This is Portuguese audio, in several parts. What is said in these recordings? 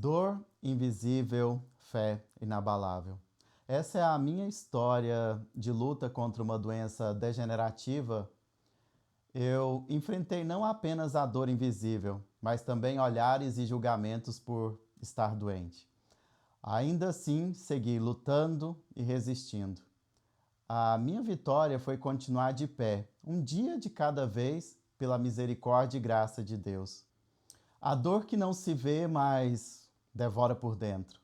Dor invisível, fé inabalável. Essa é a minha história de luta contra uma doença degenerativa. Eu enfrentei não apenas a dor invisível, mas também olhares e julgamentos por estar doente. Ainda assim, segui lutando e resistindo. A minha vitória foi continuar de pé, um dia de cada vez, pela misericórdia e graça de Deus. A dor que não se vê, mas devora por dentro.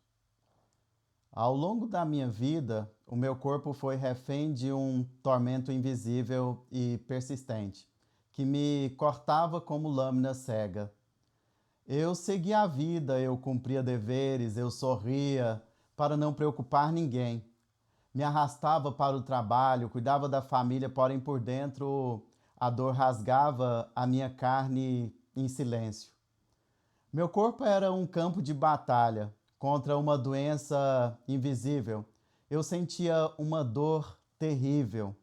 Ao longo da minha vida, o meu corpo foi refém de um tormento invisível e persistente, que me cortava como lâmina cega. Eu seguia a vida, eu cumpria deveres, eu sorria para não preocupar ninguém. Me arrastava para o trabalho, cuidava da família, porém por dentro a dor rasgava a minha carne em silêncio. Meu corpo era um campo de batalha contra uma doença invisível. Eu sentia uma dor terrível.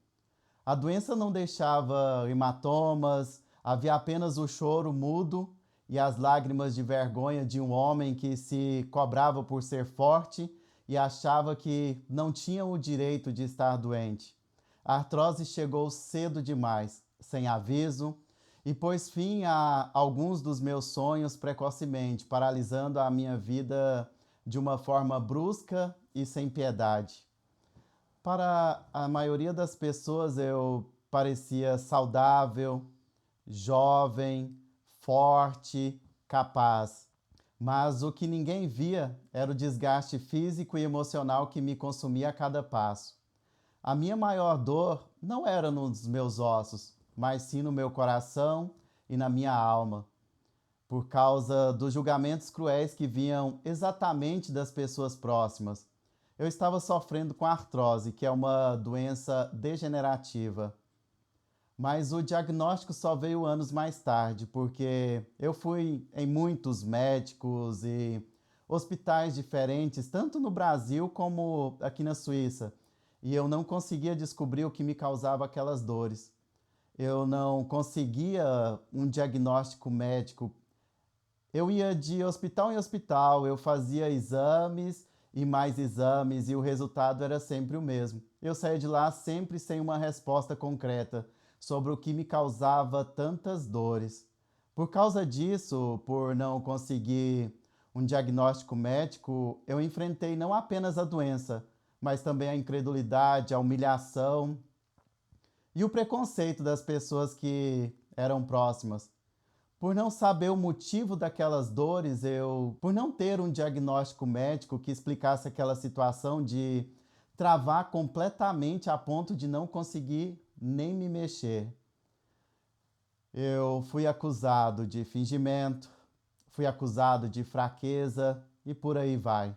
A doença não deixava hematomas, havia apenas o choro mudo e as lágrimas de vergonha de um homem que se cobrava por ser forte e achava que não tinha o direito de estar doente. A artrose chegou cedo demais, sem aviso, e pôs fim a alguns dos meus sonhos precocemente, paralisando a minha vida de uma forma brusca e sem piedade. Para a maioria das pessoas eu parecia saudável, jovem, forte, capaz. Mas o que ninguém via era o desgaste físico e emocional que me consumia a cada passo. A minha maior dor não era nos meus ossos, mas sim no meu coração e na minha alma, por causa dos julgamentos cruéis que vinham exatamente das pessoas próximas. Eu estava sofrendo com artrose, que é uma doença degenerativa. Mas o diagnóstico só veio anos mais tarde, porque eu fui em muitos médicos e hospitais diferentes, tanto no Brasil como aqui na Suíça, e eu não conseguia descobrir o que me causava aquelas dores. Eu não conseguia um diagnóstico médico. Eu ia de hospital em hospital, eu fazia exames e mais exames e o resultado era sempre o mesmo. Eu saía de lá sempre sem uma resposta concreta sobre o que me causava tantas dores. Por causa disso, por não conseguir um diagnóstico médico, eu enfrentei não apenas a doença, mas também a incredulidade, a humilhação e o preconceito das pessoas que eram próximas. Por não saber o motivo daquelas dores, por não ter um diagnóstico médico que explicasse aquela situação de travar completamente a ponto de não conseguir nem me mexer. Eu fui acusado de fingimento, fui acusado de fraqueza e por aí vai.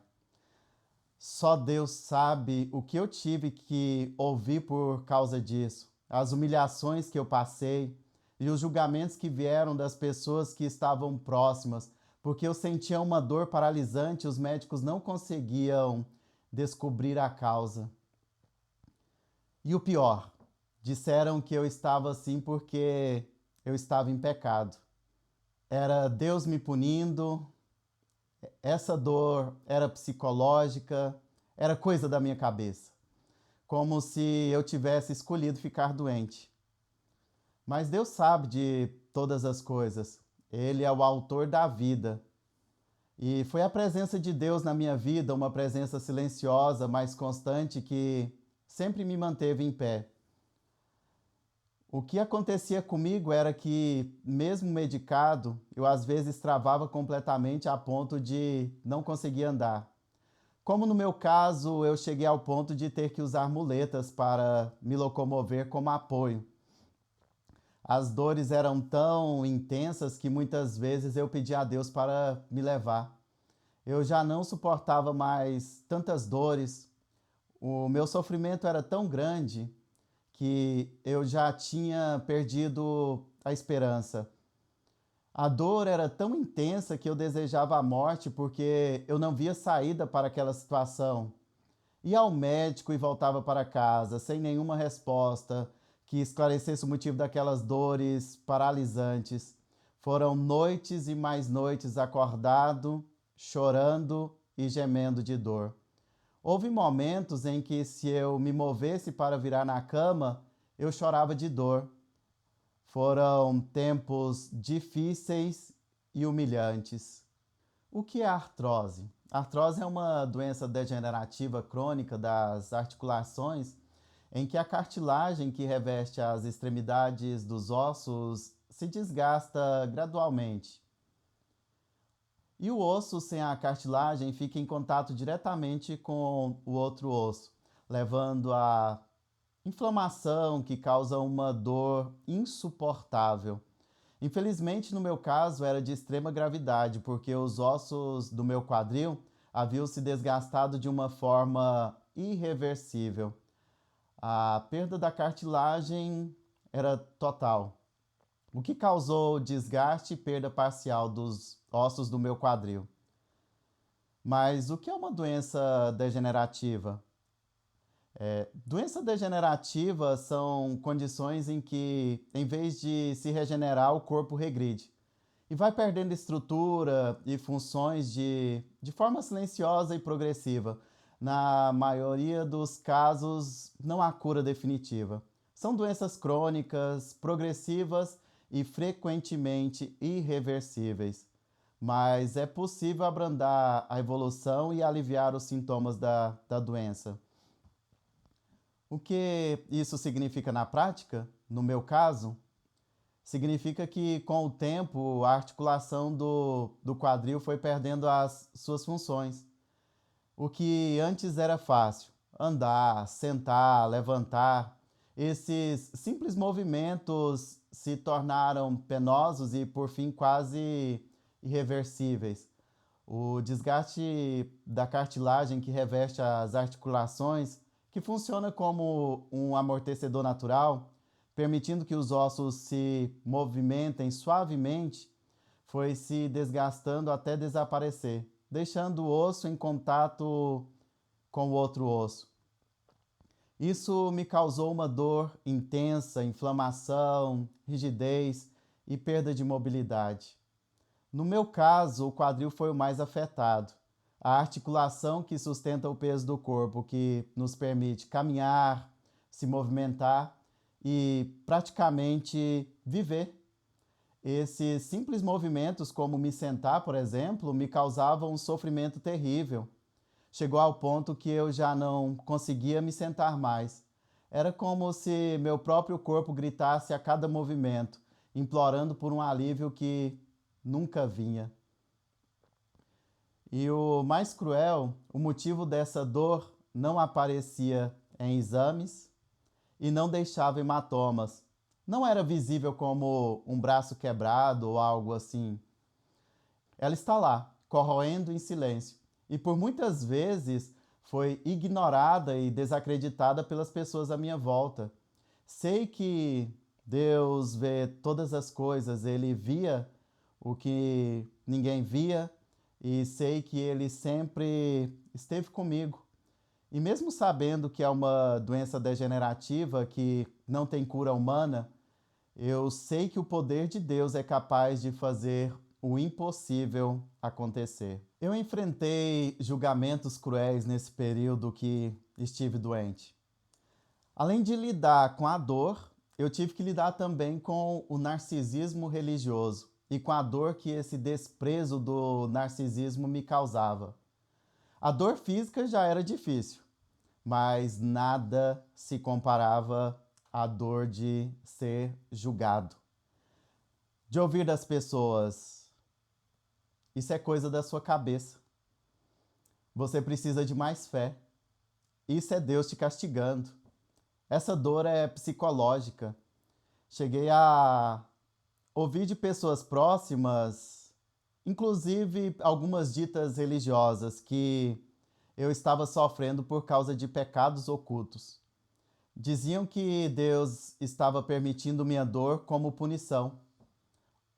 Só Deus sabe o que eu tive que ouvir por causa disso, as humilhações que eu passei e os julgamentos que vieram das pessoas que estavam próximas, porque eu sentia uma dor paralisante e os médicos não conseguiam descobrir a causa. E o pior, disseram que eu estava assim porque eu estava em pecado. Era Deus me punindo, essa dor era psicológica, era coisa da minha cabeça. Como se eu tivesse escolhido ficar doente. Mas Deus sabe de todas as coisas. Ele é o autor da vida. E foi a presença de Deus na minha vida, uma presença silenciosa, mas constante, que sempre me manteve em pé. O que acontecia comigo era que, mesmo medicado, eu às vezes travava completamente a ponto de não conseguir andar. Como no meu caso, eu cheguei ao ponto de ter que usar muletas para me locomover como apoio. As dores eram tão intensas que muitas vezes eu pedia a Deus para me levar. Eu já não suportava mais tantas dores. O meu sofrimento era tão grande que eu já tinha perdido a esperança. A dor era tão intensa que eu desejava a morte porque eu não via saída para aquela situação. Ia ao médico e voltava para casa sem nenhuma resposta que esclarecesse o motivo daquelas dores paralisantes. Foram noites e mais noites acordado chorando e gemendo de dor. Houve momentos em que, se eu me movesse para virar na cama, eu chorava de dor. Foram tempos difíceis e humilhantes. O que é artrose? Artrose é uma doença degenerativa crônica das articulações em que a cartilagem que reveste as extremidades dos ossos se desgasta gradualmente. E o osso sem a cartilagem fica em contato diretamente com o outro osso, levando a inflamação que causa uma dor insuportável. Infelizmente, no meu caso, era de extrema gravidade, porque os ossos do meu quadril haviam se desgastado de uma forma irreversível. A perda da cartilagem era total, o que causou desgaste e perda parcial dos ossos do meu quadril. Mas o que é uma doença degenerativa? Doença degenerativa são condições em que, em vez de se regenerar, o corpo regride e vai perdendo estrutura e funções de forma silenciosa e progressiva. Na maioria dos casos, não há cura definitiva. São doenças crônicas, progressivas e frequentemente irreversíveis. Mas é possível abrandar a evolução e aliviar os sintomas da doença. O que isso significa na prática? No meu caso, significa que, com o tempo, a articulação do quadril foi perdendo as suas funções. O que antes era fácil, andar, sentar, levantar, esses simples movimentos se tornaram penosos e, por fim, quase irreversíveis. O desgaste da cartilagem que reveste as articulações, que funciona como um amortecedor natural, permitindo que os ossos se movimentem suavemente, foi se desgastando até desaparecer, deixando o osso em contato com o outro osso. Isso me causou uma dor intensa, inflamação, rigidez e perda de mobilidade. No meu caso, o quadril foi o mais afetado. A articulação que sustenta o peso do corpo, que nos permite caminhar, se movimentar e praticamente viver. Esses simples movimentos, como me sentar, por exemplo, me causavam um sofrimento terrível. Chegou ao ponto que eu já não conseguia me sentar mais. Era como se meu próprio corpo gritasse a cada movimento, implorando por um alívio que nunca vinha. E o mais cruel, o motivo dessa dor não aparecia em exames e não deixava hematomas. Não era visível como um braço quebrado ou algo assim. Ela está lá, corroendo em silêncio. E por muitas vezes foi ignorada e desacreditada pelas pessoas à minha volta. Sei que Deus vê todas as coisas, Ele via o que ninguém via e sei que Ele sempre esteve comigo. E mesmo sabendo que é uma doença degenerativa que não tem cura humana, eu sei que o poder de Deus é capaz de fazer o impossível acontecer. Eu enfrentei julgamentos cruéis nesse período que estive doente. Além de lidar com a dor, eu tive que lidar também com o narcisismo religioso e com a dor que esse desprezo do narcisismo me causava. A dor física já era difícil, mas nada se comparava à dor de ser julgado. De ouvir das pessoas: isso é coisa da sua cabeça. Você precisa de mais fé. Isso é Deus te castigando. Essa dor é psicológica. Cheguei a ouvir de pessoas próximas, inclusive algumas ditas religiosas, que eu estava sofrendo por causa de pecados ocultos. Diziam que Deus estava permitindo minha dor como punição.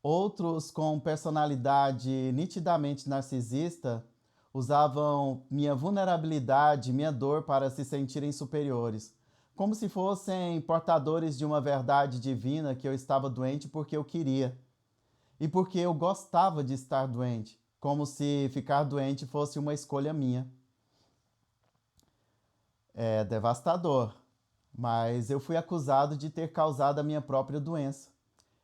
Outros, com personalidade nitidamente narcisista, usavam minha vulnerabilidade, minha dor para se sentirem superiores, como se fossem portadores de uma verdade divina que eu estava doente porque eu queria e porque eu gostava de estar doente. como se ficar doente fosse uma escolha minha. É devastador, mas eu fui acusado de ter causado a minha própria doença.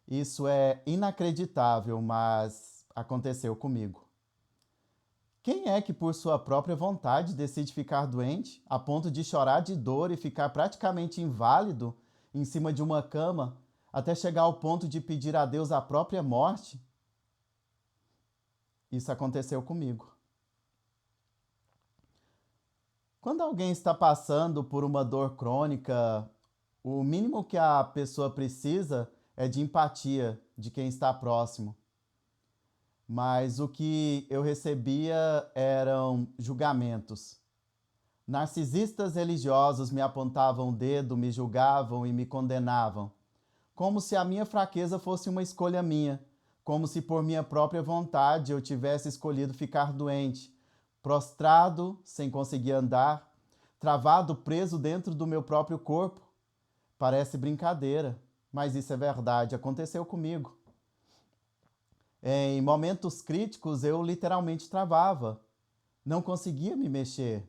Isso é inacreditável, mas aconteceu comigo. Quem é que, por sua própria vontade, decide ficar doente, a ponto de chorar de dor e ficar praticamente inválido em cima de uma cama, até chegar ao ponto de pedir a Deus a própria morte? Isso aconteceu comigo. Quando alguém está passando por uma dor crônica, o mínimo que a pessoa precisa é de empatia de quem está próximo. Mas o que eu recebia eram julgamentos. Narcisistas religiosos me apontavam o dedo, me julgavam e me condenavam, como se a minha fraqueza fosse uma escolha minha, como se por minha própria vontade eu tivesse escolhido ficar doente, prostrado, sem conseguir andar, travado, preso dentro do meu próprio corpo. Parece brincadeira, mas isso é verdade, aconteceu comigo. Em momentos críticos eu literalmente travava, não conseguia me mexer.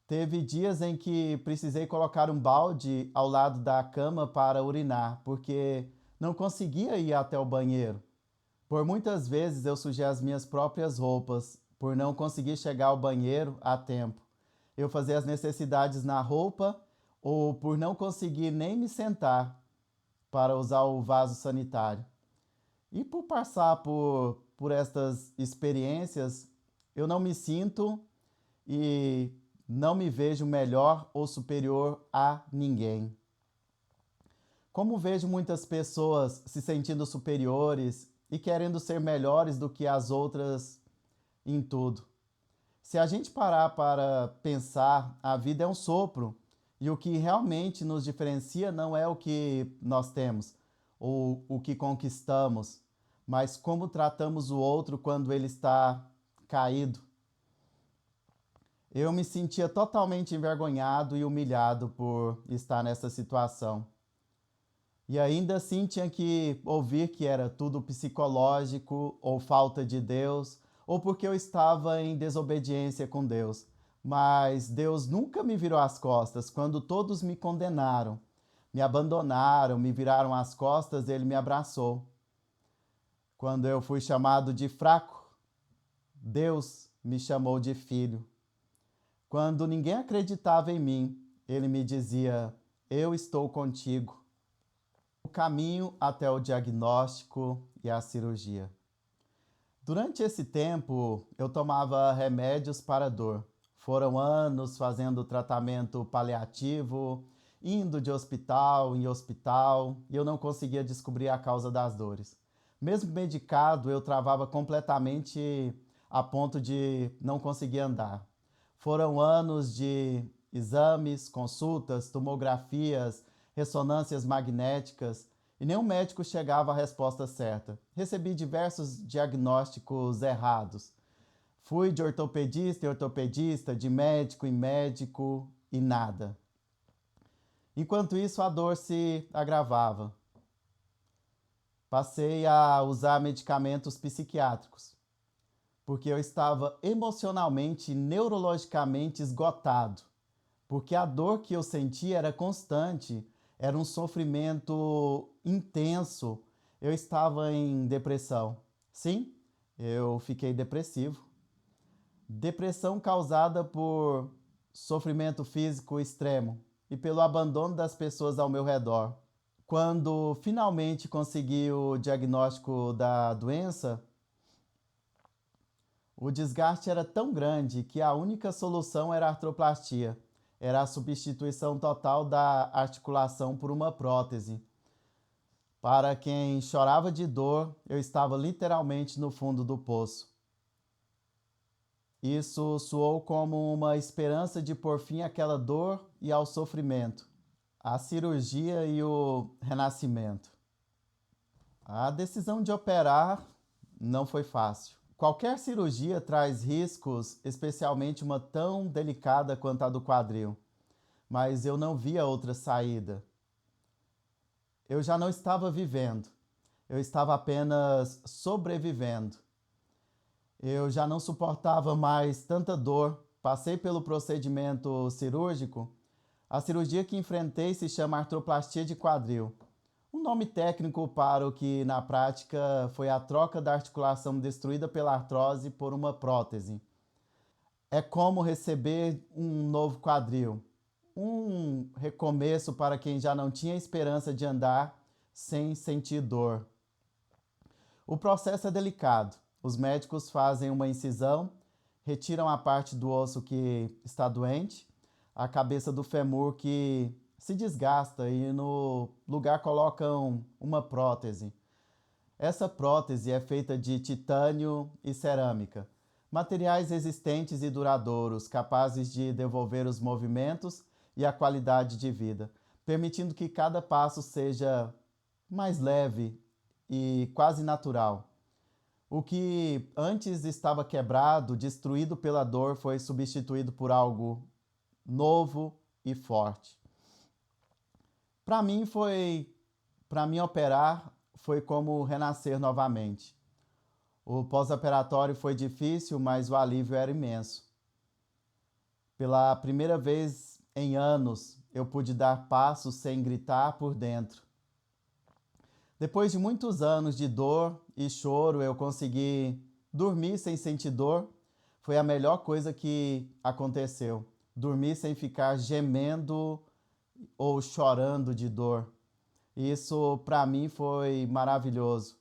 Teve dias em que precisei colocar um balde ao lado da cama para urinar, porque não conseguia ir até o banheiro. Por muitas vezes eu sujei as minhas próprias roupas, por não conseguir chegar ao banheiro a tempo. Eu fazia as necessidades na roupa ou por não conseguir nem me sentar para usar o vaso sanitário. E por passar por estas experiências, eu não me sinto e não me vejo melhor ou superior a ninguém. Como vejo muitas pessoas se sentindo superiores e querendo ser melhores do que as outras em tudo. Se a gente parar para pensar, a vida é um sopro e o que realmente nos diferencia não é o que nós temos ou o que conquistamos, mas como tratamos o outro quando ele está caído. Eu me sentia totalmente envergonhado e humilhado por estar nessa situação. E ainda assim tinha que ouvir que era tudo psicológico, ou falta de Deus, ou porque eu estava em desobediência com Deus. Mas Deus nunca me virou as costas. Quando todos me condenaram, me abandonaram, me viraram as costas, Ele me abraçou. Quando eu fui chamado de fraco, Deus me chamou de filho. Quando ninguém acreditava em mim, Ele me dizia: eu estou contigo. O caminho até o diagnóstico e a cirurgia. Durante esse tempo, eu tomava remédios para dor. Foram anos fazendo tratamento paliativo, indo de hospital em hospital, e eu não conseguia descobrir a causa das dores. Mesmo medicado, eu travava completamente a ponto de não conseguir andar. Foram anos de exames, consultas, tomografias, ressonâncias magnéticas, e nenhum médico chegava à resposta certa. Recebi diversos diagnósticos errados. Fui de ortopedista em ortopedista, de médico em médico e nada. Enquanto isso, a dor se agravava. Passei a usar medicamentos psiquiátricos, porque eu estava emocionalmente e neurologicamente esgotado, porque a dor que eu sentia era constante, era um sofrimento intenso. Eu estava em depressão. Sim, eu fiquei depressivo. Depressão causada por sofrimento físico extremo e pelo abandono das pessoas ao meu redor. Quando finalmente consegui o diagnóstico da doença, o desgaste era tão grande que a única solução era a artroplastia. Era a substituição total da articulação por uma prótese. Para quem chorava de dor, eu estava literalmente no fundo do poço. Isso soou como uma esperança de pôr fim àquela dor e ao sofrimento, à cirurgia e o renascimento. A decisão de operar não foi fácil. Qualquer cirurgia traz riscos, especialmente uma tão delicada quanto a do quadril. Mas eu não via outra saída. Eu já não estava vivendo, eu estava apenas sobrevivendo. Eu já não suportava mais tanta dor. Passei pelo procedimento cirúrgico. A cirurgia que enfrentei se chama artroplastia de quadril. Um nome técnico para o que na prática foi a troca da articulação destruída pela artrose por uma prótese. É como receber um novo quadril, um recomeço para quem já não tinha esperança de andar sem sentir dor. O processo é delicado. Os médicos fazem uma incisão, retiram a parte do osso que está doente, a cabeça do fêmur que se desgasta e no lugar colocam uma prótese. Essa prótese é feita de titânio e cerâmica, materiais resistentes e duradouros, capazes de devolver os movimentos e a qualidade de vida, permitindo que cada passo seja mais leve e quase natural. O que antes estava quebrado, destruído pela dor, foi substituído por algo novo e forte. Para mim operar foi como renascer novamente. O pós-operatório foi difícil, mas o alívio era imenso. Pela primeira vez em anos, eu pude dar passos sem gritar por dentro. Depois de muitos anos de dor e choro, eu consegui dormir sem sentir dor. Foi a melhor coisa que aconteceu. Dormir sem ficar gemendo ou chorando de dor. Isso para mim foi maravilhoso.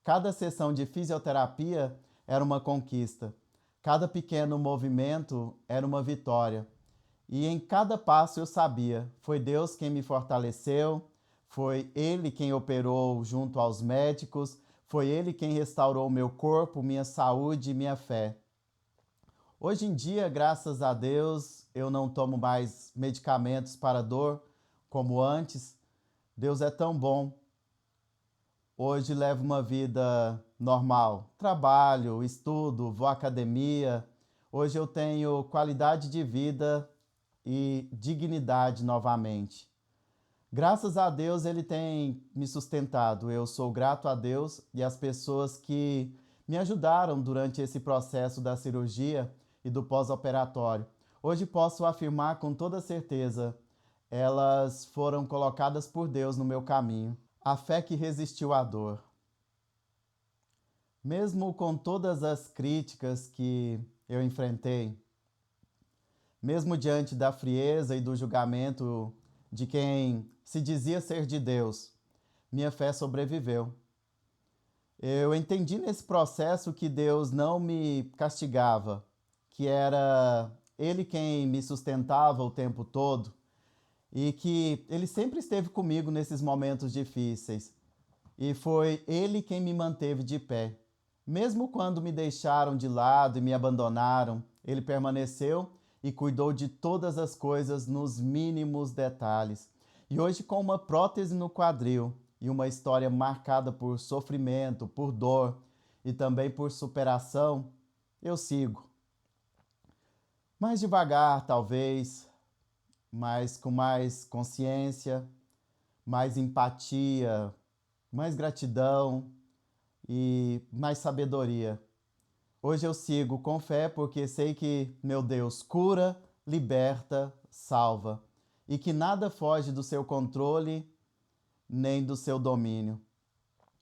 Cada sessão de fisioterapia era uma conquista. Cada pequeno movimento era uma vitória. E em cada passo eu sabia, foi Deus quem me fortaleceu, foi Ele quem operou junto aos médicos, foi Ele quem restaurou meu corpo, minha saúde e minha fé. Hoje em dia, graças a Deus, eu não tomo mais medicamentos para dor como antes. Deus é tão bom. Hoje levo uma vida normal. Trabalho, estudo, vou à academia. Hoje eu tenho qualidade de vida e dignidade novamente. Graças a Deus Ele tem me sustentado. Eu sou grato a Deus e às pessoas que me ajudaram durante esse processo da cirurgia e do pós-operatório. Hoje posso afirmar com toda certeza, elas foram colocadas por Deus no meu caminho. A fé que resistiu à dor. Mesmo com todas as críticas que eu enfrentei, mesmo diante da frieza e do julgamento de quem se dizia ser de Deus, minha fé sobreviveu. Eu entendi nesse processo que Deus não me castigava, que era Ele quem me sustentava o tempo todo e que Ele sempre esteve comigo nesses momentos difíceis. E foi Ele quem me manteve de pé. Mesmo quando me deixaram de lado e me abandonaram, Ele permaneceu e cuidou de todas as coisas nos mínimos detalhes. E hoje, com uma prótese no quadril e uma história marcada por sofrimento, por dor e também por superação, eu sigo. Mais devagar, talvez, mas com mais consciência, mais empatia, mais gratidão e mais sabedoria. Hoje eu sigo com fé porque sei que meu Deus cura, liberta, salva e que nada foge do seu controle nem do seu domínio.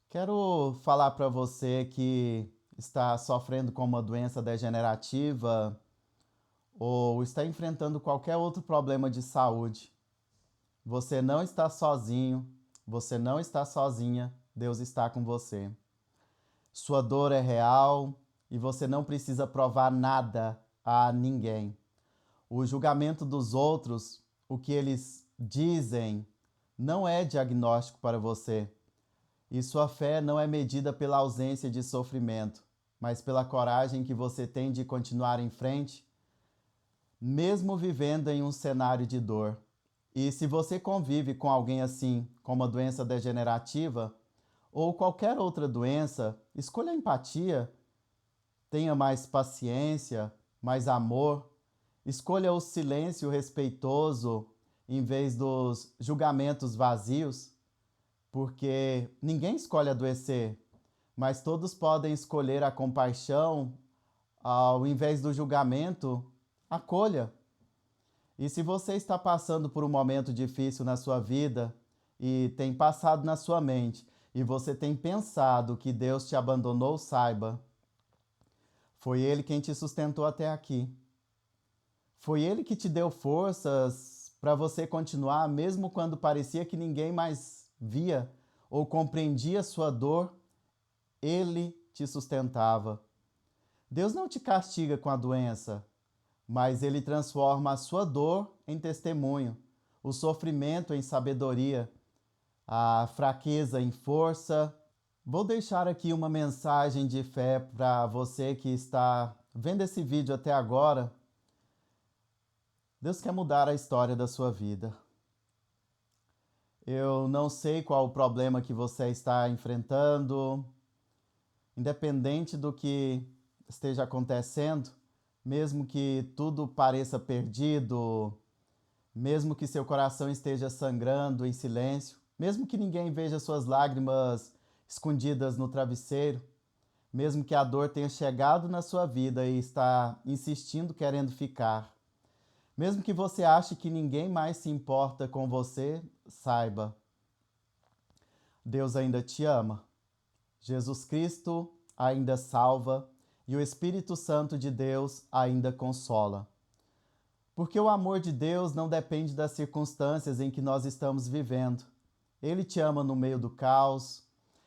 Quero falar para você que está sofrendo com uma doença degenerativa ou está enfrentando qualquer outro problema de saúde. Você não está sozinho, você não está sozinha, Deus está com você. Sua dor é real e você não precisa provar nada a ninguém. O julgamento dos outros, o que eles dizem, não é diagnóstico para você. E sua fé não é medida pela ausência de sofrimento, mas pela coragem que você tem de continuar em frente, mesmo vivendo em um cenário de dor. E se você convive com alguém assim, com uma doença degenerativa ou qualquer outra doença, escolha a empatia, tenha mais paciência, mais amor, escolha o silêncio respeitoso em vez dos julgamentos vazios, porque ninguém escolhe adoecer, mas todos podem escolher a compaixão Ao invés do julgamento, acolha. E se você está passando por um momento difícil na sua vida e tem passado na sua mente e você tem pensado que Deus te abandonou, saiba, foi Ele quem te sustentou até aqui. Foi Ele que te deu forças para você continuar, mesmo quando parecia que ninguém mais via ou compreendia sua dor, Ele te sustentava. Deus não te castiga com a doença, mas Ele transforma a sua dor em testemunho, o sofrimento em sabedoria, a fraqueza em força. Vou deixar aqui uma mensagem de fé para você que está vendo esse vídeo até agora. Deus quer mudar a história da sua vida. Eu não sei qual o problema que você está enfrentando, independente do que esteja acontecendo, mesmo que tudo pareça perdido, mesmo que seu coração esteja sangrando em silêncio, mesmo que ninguém veja suas lágrimas escondidas no travesseiro, mesmo que a dor tenha chegado na sua vida e está insistindo, querendo ficar, mesmo que você ache que ninguém mais se importa com você, saiba, Deus ainda te ama. Jesus Cristo ainda salva e o Espírito Santo de Deus ainda consola. Porque o amor de Deus não depende das circunstâncias em que nós estamos vivendo. Ele te ama no meio do caos,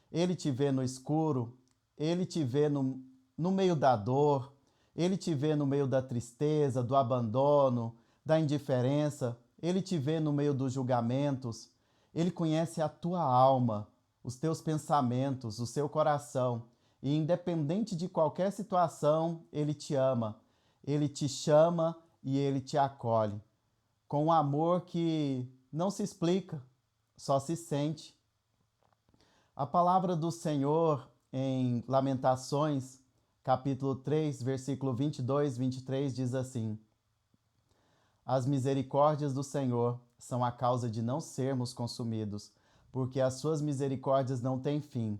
Ele te vê no escuro, Ele te vê no meio da dor, Ele te vê no meio da tristeza, do abandono, da indiferença, Ele te vê no meio dos julgamentos, Ele conhece a tua alma, os teus pensamentos, o seu coração, e independente de qualquer situação, Ele te ama, Ele te chama e Ele te acolhe, com um amor que não se explica, só se sente. A palavra do Senhor em Lamentações, capítulo 3, versículo 22, 23, diz assim: As misericórdias do Senhor são a causa de não sermos consumidos, porque as suas misericórdias não têm fim.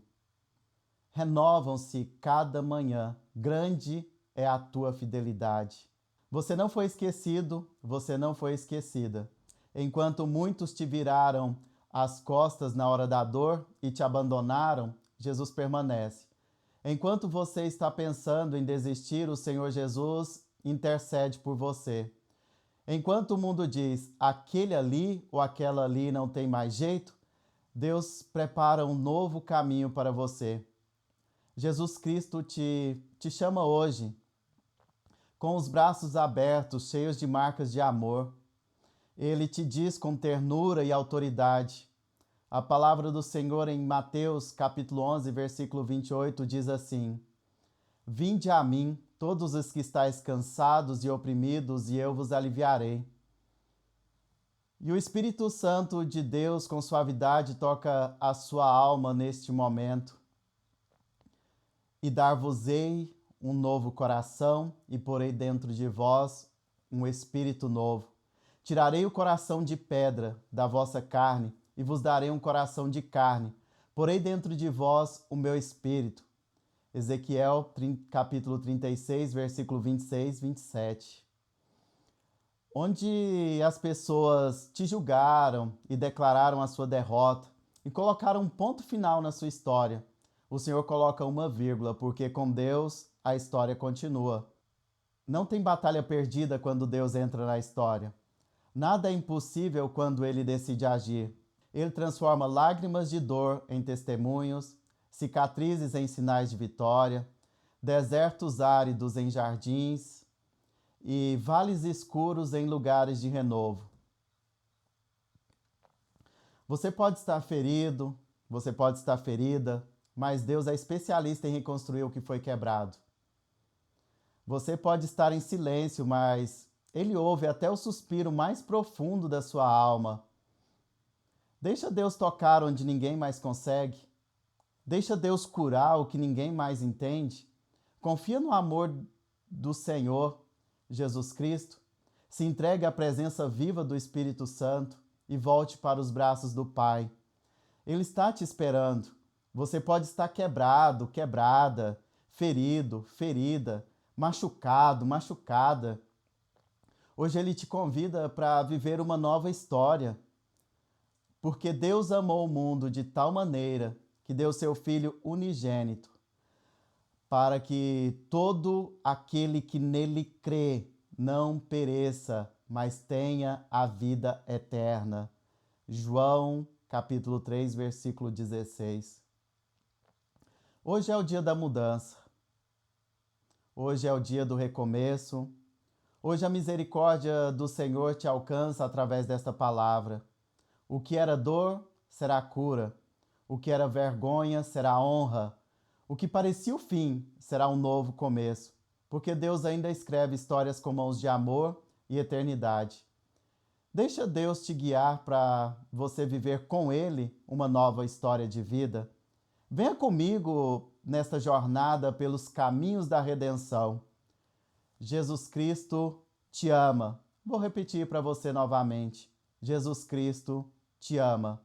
Renovam-se cada manhã, grande é a tua fidelidade. Você não foi esquecido, você não foi esquecida. Enquanto muitos te viraram as costas na hora da dor e te abandonaram, Jesus permanece. Enquanto você está pensando em desistir, o Senhor Jesus intercede por você. Enquanto o mundo diz, aquele ali ou aquela ali não tem mais jeito, Deus prepara um novo caminho para você. Jesus Cristo te chama hoje, com os braços abertos, cheios de marcas de amor. Ele te diz com ternura e autoridade. A palavra do Senhor em Mateus, capítulo 11, versículo 28, diz assim: Vinde a mim, todos os que estáis cansados e oprimidos, e eu vos aliviarei. E o Espírito Santo de Deus, com suavidade, toca a sua alma neste momento. E dar-vos-ei um novo coração, e porei dentro de vós um espírito novo. Tirarei o coração de pedra da vossa carne, e vos darei um coração de carne. Porei dentro de vós o meu espírito. Ezequiel, capítulo 36, versículo 26, 27. Onde as pessoas te julgaram e declararam a sua derrota e colocaram um ponto final na sua história, o Senhor coloca uma vírgula, porque com Deus a história continua. Não tem batalha perdida quando Deus entra na história. Nada é impossível quando Ele decide agir. Ele transforma lágrimas de dor em testemunhos, cicatrizes em sinais de vitória, desertos áridos em jardins e vales escuros em lugares de renovo. Você pode estar ferido, você pode estar ferida, mas Deus é especialista em reconstruir o que foi quebrado. Você pode estar em silêncio, mas Ele ouve até o suspiro mais profundo da sua alma. Deixa Deus tocar onde ninguém mais consegue. Deixa Deus curar o que ninguém mais entende. Confia no amor do Senhor Jesus Cristo. Se entregue à presença viva do Espírito Santo e volte para os braços do Pai. Ele está te esperando. Você pode estar quebrado, quebrada, ferido, ferida, machucado, machucada, hoje Ele te convida para viver uma nova história. Porque Deus amou o mundo de tal maneira que deu seu Filho unigênito, para que todo aquele que nele crê não pereça, mas tenha a vida eterna. João, capítulo 3, versículo 16. Hoje é o dia da mudança. Hoje é o dia do recomeço. Hoje a misericórdia do Senhor te alcança através desta palavra. O que era dor será cura. O que era vergonha será honra. O que parecia o fim será um novo começo, porque Deus ainda escreve histórias com mãos de amor e eternidade. Deixa Deus te guiar para você viver com Ele uma nova história de vida. Venha comigo nesta jornada pelos caminhos da redenção. Jesus Cristo te ama. Vou repetir para você novamente. Jesus Cristo te ama.